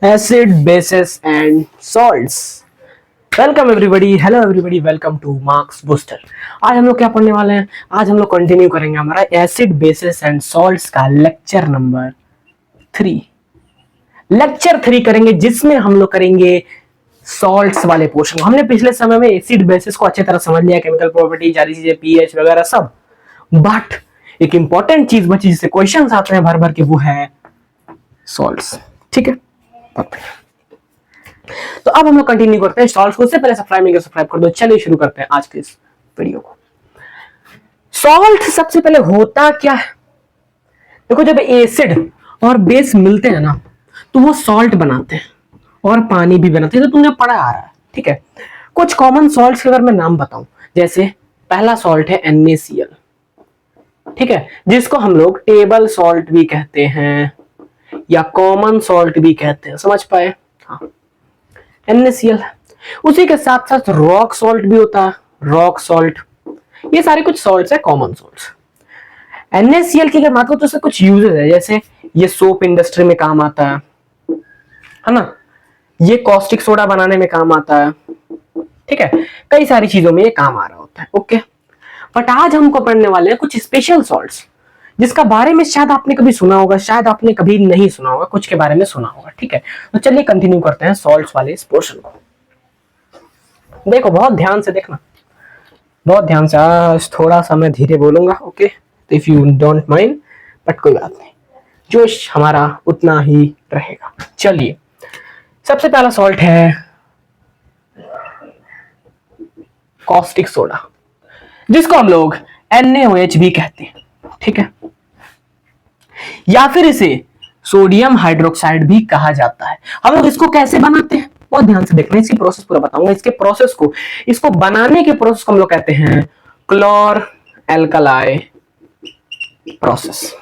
acid bases and salts। Welcome everybody, hello everybody, welcome two marks booster. आज हम लोग क्या पढ़ने वाले हैं? आज हम लोग कंटिन्यू करेंगे हमारा एसिड बेसिस एंड सॉल्ट्स का लेक्चर नंबर 3। लेक्चर 3 करेंगे जिसमें हम लोग करेंगे सॉल्ट्स वाले पोर्शन। हमने पिछले समय में एसिड बेसिस को अच्छी तरह समझ लिया, केमिकल प्रॉपर्टी, सारी चीजें, पीएच वगैरह सब। बट एक इंपॉर्टेंट चीज बची जिससे क्वेश्चंस आते हैं भर भर के, वो है सॉल्ट्स। ठीक है, तो अब हम लोग कंटिन्यू करते हैं सॉल्ट्स को। उससे पहले सब्सक्राइब कर दो। चलिए शुरू करते हैं आज के इस वीडियो को। सॉल्ट सबसे पहले होता क्या है? देखो, जब एसिड और बेस मिलते हैं ना तो वो सॉल्ट बनाते हैं और पानी भी बनाते हैं। तो तुमने पढ़ा आ रहा है, ठीक है। कुछ कॉमन सॉल्ट्स के अगर मैं नाम बताऊं, जैसे पहला सॉल्ट है NaCl, ठीक है, जिसको हम लोग टेबल सॉल्ट भी कहते हैं या कॉमन सॉल्ट भी कहते हैं। समझ पाए? हाँ, NaCl। उसी के साथ साथ रॉक सॉल्ट भी होता है, रॉक सॉल्ट। ये सारे कुछ सॉल्ट्स है, कॉमन सॉल्ट्स। NaCl की अगर बात करो तो इससे कुछ यूजेस है, जैसे ये सोप इंडस्ट्री में काम आता है ना, ये कॉस्टिक सोडा बनाने में काम आता है, ठीक है, कई सारी चीजों में ये काम आ रहा होता है। ओके, बट आज हमको पढ़ने वाले हैं कुछ स्पेशल सॉल्ट्स जिसका बारे में शायद आपने कभी सुना होगा, शायद आपने कभी नहीं सुना होगा, कुछ के बारे में सुना होगा। ठीक है, तो चलिए कंटिन्यू करते हैं सॉल्ट्स वाले इस पोर्शन को। देखो, बहुत ध्यान से देखना, बहुत ध्यान से। आज थोड़ा सा मैं धीरे बोलूंगा, ओके, तो if you don't mind, but कोई बात नहीं, जोश हमारा उतना ही रहेगा। चलिए, सबसे पहला सॉल्ट है कॉस्टिक सोडा, जिसको हम लोग NaOH भी कहते हैं, ठीक है, या फिर इसे सोडियम हाइड्रोक्साइड भी कहा जाता है। हम लोग इसको कैसे बनाते हैं बहुत ध्यान से देखना, इसकी प्रोसेस पूरा बताऊंगा। इसके प्रोसेस को, इसको बनाने के प्रोसेस को हम लोग कहते हैं क्लोर एल्कलाई प्रोसेस।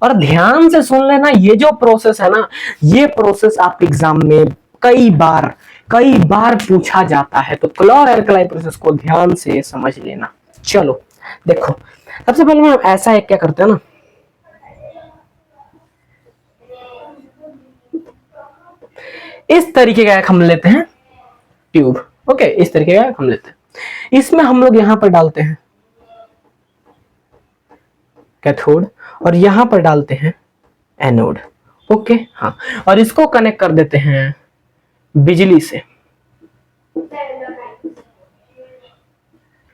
और ध्यान से सुन लेना, ये जो प्रोसेस है ना, ये प्रोसेस आपके एग्जाम में कई बार पूछा जाता है, तो क्लोर एल्कलाई प्रोसेस को ध्यान से समझ लेना। चलो देखो, सबसे पहले हम ऐसा एक क्या करते हैं ना, इस तरीके का एक हम लेते हैं ट्यूब। ओके, इस तरीके का हम लेते हैं, इसमें हम लोग यहां पर डालते हैं कैथोड और यहां पर डालते हैं एनोड। ओके, हाँ, और इसको कनेक्ट कर देते हैं बिजली से,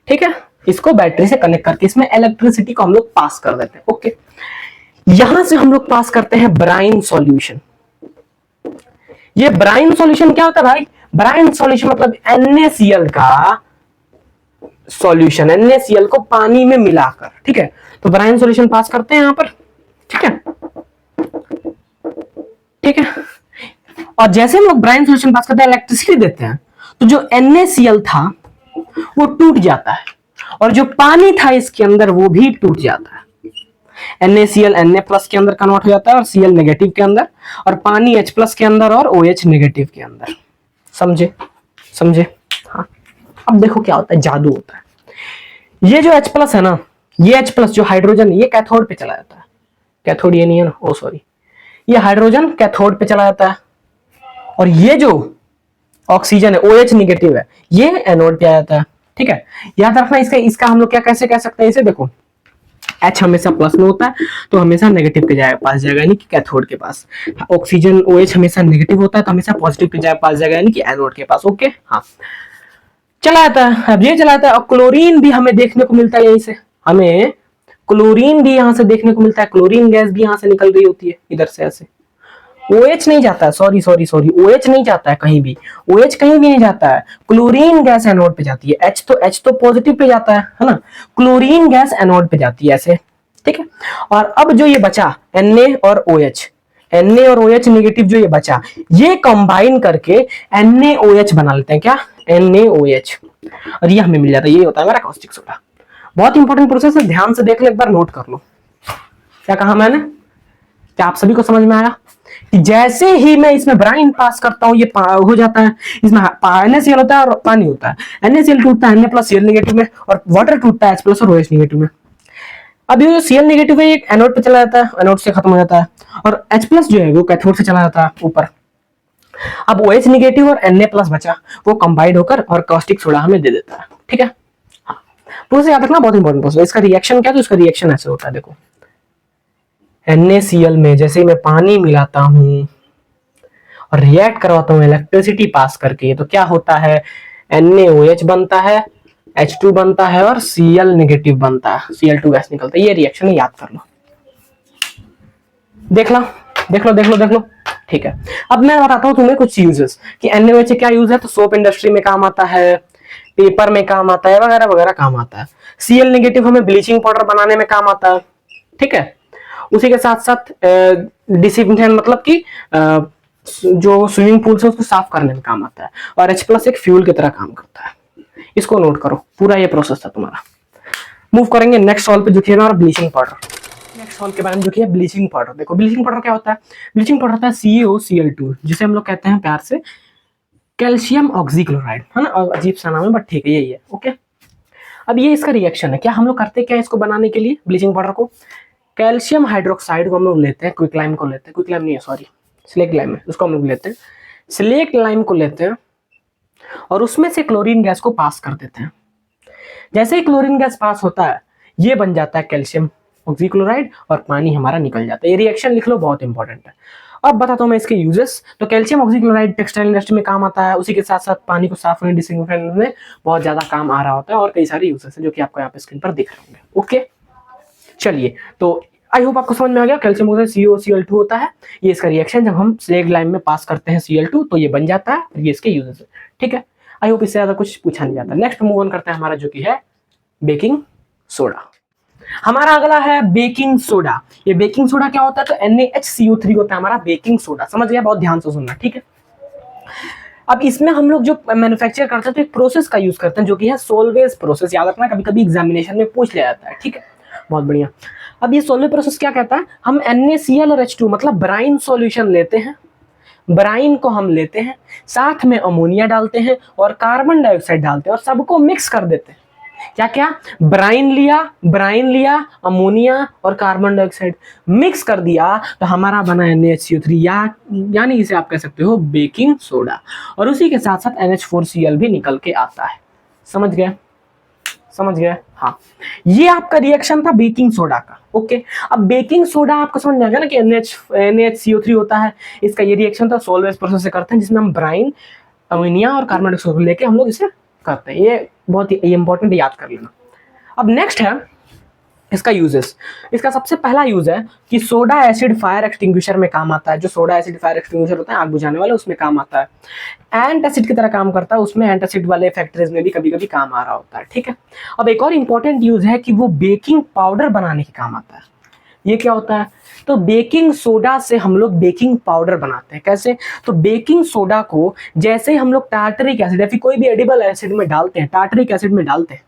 ठीक है, इसको बैटरी से कनेक्ट करके इसमें इलेक्ट्रिसिटी को हम लोग पास कर देते हैं। ओके, यहां से हम लोग पास करते हैं ब्राइन सॉल्यूशन। ये ब्राइन सॉल्यूशन क्या होता है भाई? ब्राइन सॉल्यूशन मतलब NaCl का सॉल्यूशन, NaCl को पानी में मिलाकर, ठीक है, तो ब्राइन सॉल्यूशन पास करते हैं यहां पर, ठीक है, ठीक है। और जैसे हम लोग ब्राइन सॉल्यूशन पास करते हैं, इलेक्ट्रिसिटी देते हैं, तो जो NaCl था वो टूट जाता है और जो पानी था इसके अंदर वो भी टूट जाता है। NaCl Na+ के अंदर कन्वर्ट हो जाता है और Cl नेगेटिव के अंदर, और पानी H+ के अंदर और OH नेगेटिव के अंदर। समझे? हाँ, अब देखो क्या होता है, जादू होता है। ये जो H+ है ना, ये H+ जो हाइड्रोजन, ये कैथोड पे चला जाता है। कैथोड ये नहीं है ना, ओ सॉरी, ये हाइड्रोजन कैथोड पे चला जाता है, और ये जो ऑक्सीजन है OH नेगेटिव है, ये एनोड पे आ जाता है। ठीक है, याद रखना, इसका हम लोग क्या कैसे कह सकते हैं, इसे देखो, H हमेशा प्लस में होता है तो हमेशा नेगेटिव के पास जाएगा, यानी कि कैथोड के पास। ऑक्सीजन OH हमेशा नेगेटिव होता है तो हमेशा पॉजिटिव के पास जाएगा, यानी कि एनोड के पास। ओके, हाँ, चला जाता है। अब ये चला जाता है, और क्लोरीन भी हमें देखने को मिलता है, यहीं से हमें क्लोरीन भी यहां से देखने को मिलता है। क्लोरीन गैस भी यहां से निकल रही होती है, इधर से ऐसे। OH नहीं जाता है, सॉरी OH नहीं जाता है कहीं भी, OH कहीं भी नहीं जाता है, क्लोरीन गैस एनोड पे जाती है। H तो पॉजिटिव पे जाता है ना, क्लोरीन गैस एनोड पे जाती है ऐसे, ठीक है। और अब जो ये बचा Na और OH नेगेटिव जो ये बचा, ये कंबाइन करके NaOH बना लेते हैं। क्या? NaOH, और ये हमें मिल जाता है। ये होता है हमारा कॉस्टिक सोडा। बहुत इंपॉर्टेंट प्रोसेस है, ध्यान से देख लो, एक बार नोट कर लो। क्या कहा मैंने? क्या आप सभी को समझ में आया कि जैसे ही मैं इसमें ब्राइन पास करता हूं, ये हो जाता है, इसमें NaCl होता है और पानी होता है। NaCl टूटता है Na+ Cl नेगेटिव में, और वाटर टूटता है H+ और OH नेगेटिव में। अब ये जो Cl नेगेटिव है, ये एनोड पे चला जाता है, एनोड से खत्म हो जाता है, और H+ जो है वो कैथोड से चला जाता है ऊपर। अब OH निगेटिव और Na प्लस बचा, वो कंबाइंड होकर और कास्टिक सोडा हमें दे देता है। ठीक है, प्रोसेस याद रखना, बहुत इंपॉर्टेंट प्रोसेस। इसका रिएक्शन क्या है, तो इसका रिएक्शन ऐसे होता है, देखो NaCl में जैसे ही मैं पानी मिलाता हूं और रिएक्ट करवाता हूं इलेक्ट्रिसिटी पास करके, तो क्या होता है, NaOH बनता है, H2 बनता है और Cl नेगेटिव बनता है, Cl2 गैस निकलता है। ये रिएक्शन है, याद कर लो, देख लो देख लो देख लो देख लो। ठीक है, अब मैं बताता हूं तुम्हें कुछ यूजेस कि NaOH क्या यूज है। तो सोप इंडस्ट्री में काम आता है, पेपर में काम आता है, वगैरह वगैरह काम आता है। Cl नेगेटिव हमें ब्लीचिंग पाउडर बनाने में काम आता है। ठीक है, उसी के साथ साथ डिसइंफेक्शन मतलब कि जो स्विमिंग पूल से उसको साफ करने में काम आता है। और H प्लस एक फ्यूल की तरह काम करता है। इसको नोट करो, पूरा ये प्रोसेस था तुम्हारा। मूव करेंगे नेक्स्ट सॉल्व पे, जो कि है हमारा ब्लीचिंग पाउडर। नेक्स्ट सॉल्व के बारे में जो कि है ब्लीचिंग पाउडर। देखो ब्लीचिंग पाउडर क्या होता है, ब्लीचिंग पाउडर होता है CaOCl2, जिसे हम लोग कहते हैं प्यार से कैल्शियम ऑक्सीक्लोराइड, है ना, और अजीब सा नाम है बट ठीक है, यही है। ओके, अब ये इसका रिएक्शन है। क्या हम लोग करते हैं, क्या इसको बनाने के लिए ब्लीचिंग पाउडर को, कैल्शियम हाइड्रोक्साइड को हम लोग लेते हैं, क्विकलाइम को लेते हैं, क्विकलाइम नहीं है सॉरी, स्लेक्ट लाइम है, उसको हम लोग लेते हैं, स्लेक्ट लाइम को लेते हैं और उसमें से क्लोरीन गैस को पास कर देते हैं। जैसे ही क्लोरीन गैस पास होता है, ये बन जाता है कैल्शियम ऑक्सीक्लोराइड और पानी हमारा निकल जाता है। ये रिएक्शन लिख लो, बहुत इंपॉर्टेंट है। अब बताता हूं मैं इसके यूजेस। तो कैल्शियम ऑक्सीक्लोराइड टेक्सटाइल इंडस्ट्री में काम आता है, उसी के साथ साथ पानी को साफ होने, डिसइंफेक्शन में बहुत ज्यादा काम आ रहा होता है, और कई सारे यूजेस हैं जो कि आपको यहाँ पे स्क्रीन पर दिख रहे होंगे। ओके, चलिए, तो आई होप आपको समझ में आ गया। कैल्शियम ऑक्साइड CaOCl2 होता है, ये इसका रिएक्शन जब हम स्लेग लाइम में पास करते हैं Cl2 तो ये बन जाता है, ये इसके यूजेस है। ठीक है, आई होप इससे ज्यादा कुछ पूछा नहीं जाता। नेक्स्ट मूव ऑन करते हैं हमारा जो कि है बेकिंग सोडा। हमारा अगला है बेकिंग सोडा। ये बेकिंग सोडा क्या होता है, तो NaHCO3 होता है हमारा बेकिंग सोडा। समझ गया, बहुत ध्यान से सुनना। ठीक है, अब इसमें हम लोग जो मैन्युफैक्चर करते हैं तो एक प्रोसेस का यूज करते हैं जो कि है सोलवेज प्रोसेस। याद रखना, कभी कभी एग्जामिनेशन में पूछ लिया जाता है। ठीक है, बहुत बढ़िया। अब ये सोलवेज प्रोसेस क्या कहता है, हम NaCl और H2 मतलब ब्राइन सॉल्यूशन लेते हैं, ब्राइन को हम लेते हैं, साथ में अमोनिया डालते हैं और कार्बन डाइऑक्साइड डालते हैं और सबको मिक्स कर देते हैं। क्या क्या, ब्राइन लिया, अमोनिया और कार्बन डाइऑक्साइड मिक्स कर दिया, तो हमारा बना NaHCO3, यानी इसे आप कह सकते हो बेकिंग सोडा। और उसी के साथ साथ NH4Cl भी निकल के आता है। समझ गए, समझ गए, हाँ। ये आपका रिएक्शन था बेकिंग सोडा का। ओके, अब बेकिंग सोडा आपको समझ में आ गया ना कि NaHCO3 होता है। इसका ये रिएक्शन था सोलवेज प्रोसेस से करते हैं, जिसमें हम ब्राइन, अमोनिया और कार्बन डाइऑक्साइड लेके हम लोग इसे करते हैं। ये बहुत ही इंपॉर्टेंट, याद कर लेना। अब नेक्स्ट है इसका यूजेस। इसका सबसे पहला यूज है कि सोडा एसिड फायर एक्सटिंग्विशर में काम आता है। जो सोडा एसिड फायर एक्सटिंग्विशर होता है, आग बुझाने वाला, उसमें काम आता है। एंटासिड की तरह काम करता है, उसमें एंटासिड वाले फैक्ट्रीज में भी कभी कभी काम आ रहा होता है। ठीक है, अब एक और इंपॉर्टेंट यूज है कि वो बेकिंग पाउडर बनाने के काम आता है। ये क्या होता है, तो बेकिंग सोडा से हम लोग बेकिंग पाउडर बनाते हैं। कैसे, तो बेकिंग सोडा को जैसे ही हम लोग टार्टरिक एसिड या फिर कोई भी एडिबल एसिड में डालते हैं, टार्टरिक एसिड में डालते हैं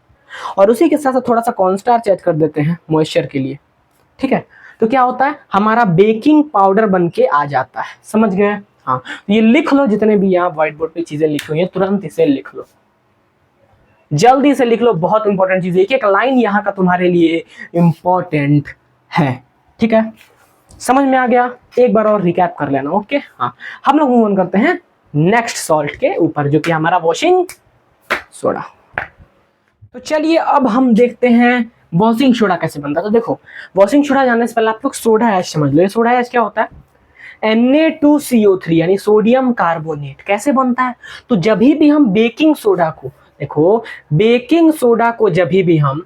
और उसी के साथ साथ थोड़ा सा कॉर्नस्टार्च ऐड कर देते हैं मॉइस्चर के लिए। ठीक है, तो क्या होता है, हमारा बेकिंग पाउडर बन के आ जाता है। समझ गए, हाँ। ये लिख लो, जितने भी यहाँ व्हाइट बोर्ड पे चीजें लिखी हुई है तुरंत इसे लिख लो, जल्दी से लिख लो, बहुत इंपॉर्टेंट चीज है। एक एक लाइन यहाँ का तुम्हारे लिए इंपॉर्टेंट है। ठीक है, समझ में आ गया, एक बार और रिकैप कर लेना। ओके, हाँ, हम लोग मूव ऑन करते हैं नेक्स्ट सॉल्ट के ऊपर, जो कि हमारा वॉशिंग सोडा। तो चलिए अब हम देखते हैं वॉशिंग सोडा कैसे बनता है। तो देखो, वॉशिंग सोडा जानने से पहले आप लोग सोडा ऐश समझ लो। ये सोडा ऐश क्या होता है, Na2CO3 यानी सोडियम कार्बोनेट। कैसे बनता है, तो जब भी हम बेकिंग सोडा को, देखो बेकिंग सोडा को जब भी हम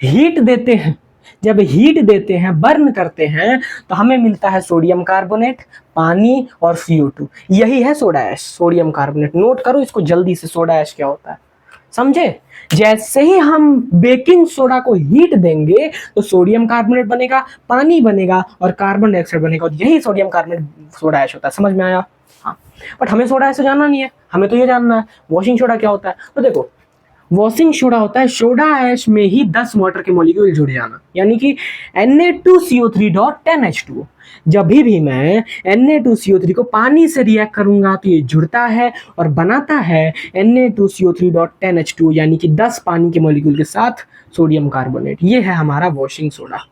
हीट देते हैं, जब हीट देते हैं, बर्न करते हैं, तो हमें मिलता है सोडियम कार्बोनेट, पानी और CO2। यही है soda ash, sodium carbonate. Note करो इसको जल्दी से, सोडा ऐश क्या होता है, समझे। जैसे ही हम बेकिंग सोडा को हीट देंगे तो सोडियम कार्बोनेट बनेगा, पानी बनेगा और कार्बन डाइऑक्साइड बनेगा, और यही सोडियम कार्बोनेट सोडा ऐश होता है। समझ में आया, हाँ। बट हमें सोडा ऐश जानना नहीं है, हमें तो ये जानना है वॉशिंग सोडा क्या होता है। तो देखो, वॉशिंग सोडा होता है सोडा ऐश में ही 10 वाटर के मॉलिक्यूल जुड़ जाना, यानी कि Na2CO3.10H2O। जब भी मैं Na2CO3 को पानी से रिएक्ट करूंगा तो ये जुड़ता है और बनाता है Na2CO3.10H2O, यानी कि 10 पानी के मॉलिक्यूल के साथ सोडियम कार्बोनेट। ये है हमारा वॉशिंग सोडा।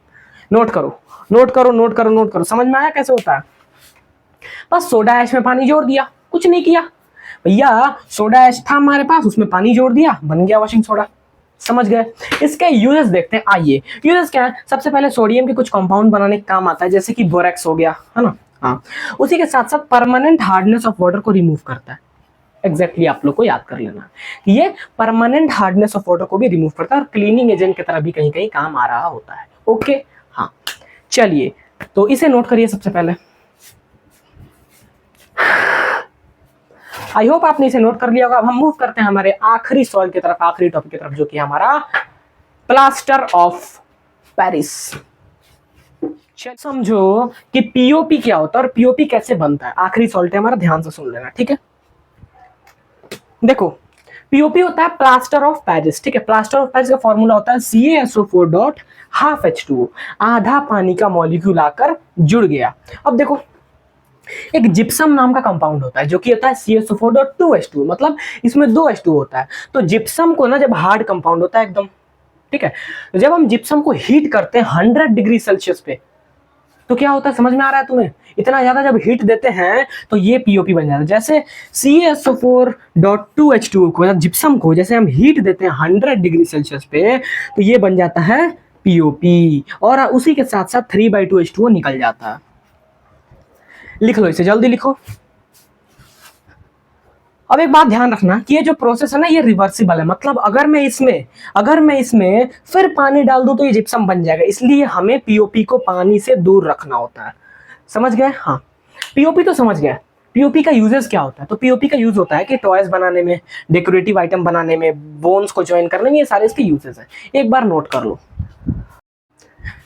नोट करो, नोट करो, नोट करो, नोट करो। समझ में आया कैसे होता है, बस सोडा ऐश में पानी जोड़ दिया, कुछ नहीं किया भैया, सोडा ऐश था हमारे पास, उसमें पानी जोड़ दिया, बन गया वॉशिंग सोडा। समझ गए? इसके यूजेस देखते हैं। आइए, यूजेस क्या है? सबसे पहले सोडियम के कुछ कंपाउंड बनाने के काम आता है, जैसे कि बोरेक्स हो गया, है ना। हाँ, उसी के साथ साथ परमानेंट हार्डनेस ऑफ वाटर को रिमूव करता है। एग्जैक्टली आप लोग को याद कर लेना, ये परमानेंट हार्डनेस ऑफ वाटर को भी रिमूव करता है और क्लीनिंग एजेंट की तरह भी कहीं कहीं काम आ रहा होता है। ओके, हाँ, चलिए तो इसे नोट करिए सबसे पहले। आई होप आपने इसे नोट कर लिया होगा। अब हम मूव करते हैं हमारे आखिरी सॉल्व की तरफ, आखिरी टॉपिक की तरफ, जो कि हमारा प्लास्टर ऑफ पेरिस। समझो कि पीओपी क्या होता है और पीओपी कैसे बनता है। आखिरी सॉल्ट है हमारा, ध्यान से सुन लेना, ठीक है। देखो, पीओपी होता है प्लास्टर ऑफ पेरिस, ठीक है। प्लास्टर ऑफ पेरिस का फॉर्मूला होता है CaSO4 डॉट हाफ H2O, आधा पानी का मॉलिक्यूल आकर जुड़ गया। अब देखो, एक जिप्सम नाम का कंपाउंड होता है जो कि होता है CaSO4 डॉट 2H2O, मतलब इसमें 2 H2O होता है। तो जिप्सम को ना, जब हार्ड कंपाउंड होता है एकदम, ठीक है, तो जब हम जिप्सम को हीट करते हैं 100 डिग्री सेल्सियस पे, तो क्या होता है, समझ में आ रहा है तुम्हें? इतना ज्यादा जब हीट देते हैं तो ये पीओपी बन जाता है। जैसे CaSO4.2H2O को, जिप्सम को जैसे हम हीट देते हैं 100 डिग्री सेल्सियस पे, तो ये बन जाता है पीओपी, और उसी के साथ साथ 3/2H2O निकल जाता है। लिख लो इसे, जल्दी लिखो। अब एक बात ध्यान रखना कि ये जो प्रोसेस है ना, ये रिवर्सिबल है। मतलब अगर मैं इसमें फिर पानी डाल दूं तो ये जिप्सम बन जाएगा, इसलिए हमें पीओपी को पानी से दूर रखना होता है। समझ गए? हाँ, पीओपी तो समझ गए। पीओपी का यूजेस क्या होता है? तो पीओपी का यूज होता है कि टॉयज बनाने में, डेकोरेटिव आइटम बनाने में, बोन्स को ज्वाइन करने में, ये सारे इसके यूजेस हैं। एक बार नोट कर लो।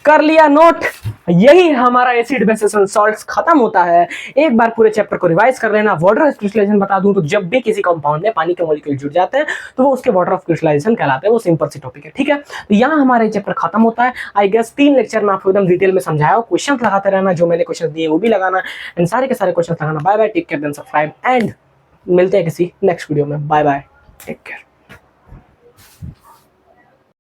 कर लिया नोट? यही हमारा एसिड बेसिस सॉल्ट्स खत्म होता है। एक बार पूरे चैप्टर को रिवाइज कर लेना। वाटर ऑफ क्रिस्टलाइजेशन बता दूं तो जब भी किसी कंपाउंड में पानी के मॉलिक्यूल जुड़ जाते हैं तो वो उसके वाटर ऑफ क्रिस्टलाइजेशन कहलाते हैं। वो सिंपल सी टॉपिक है, ठीक है। तो यहाँ हमारा चैप्टर खत्म होता है। आई गेस 3 लेक्चर में आपको एकदम डिटेल में समझाया। क्वेश्चन लगाते रहना, जो मैंने क्वेश्चन दिए वो भी लगाना, एंड सारे के सारे क्वेश्चन लगाना। Bye bye, take care, then subscribe, and मिलते हैं किसी नेक्स्ट वीडियो में। Bye bye, take care.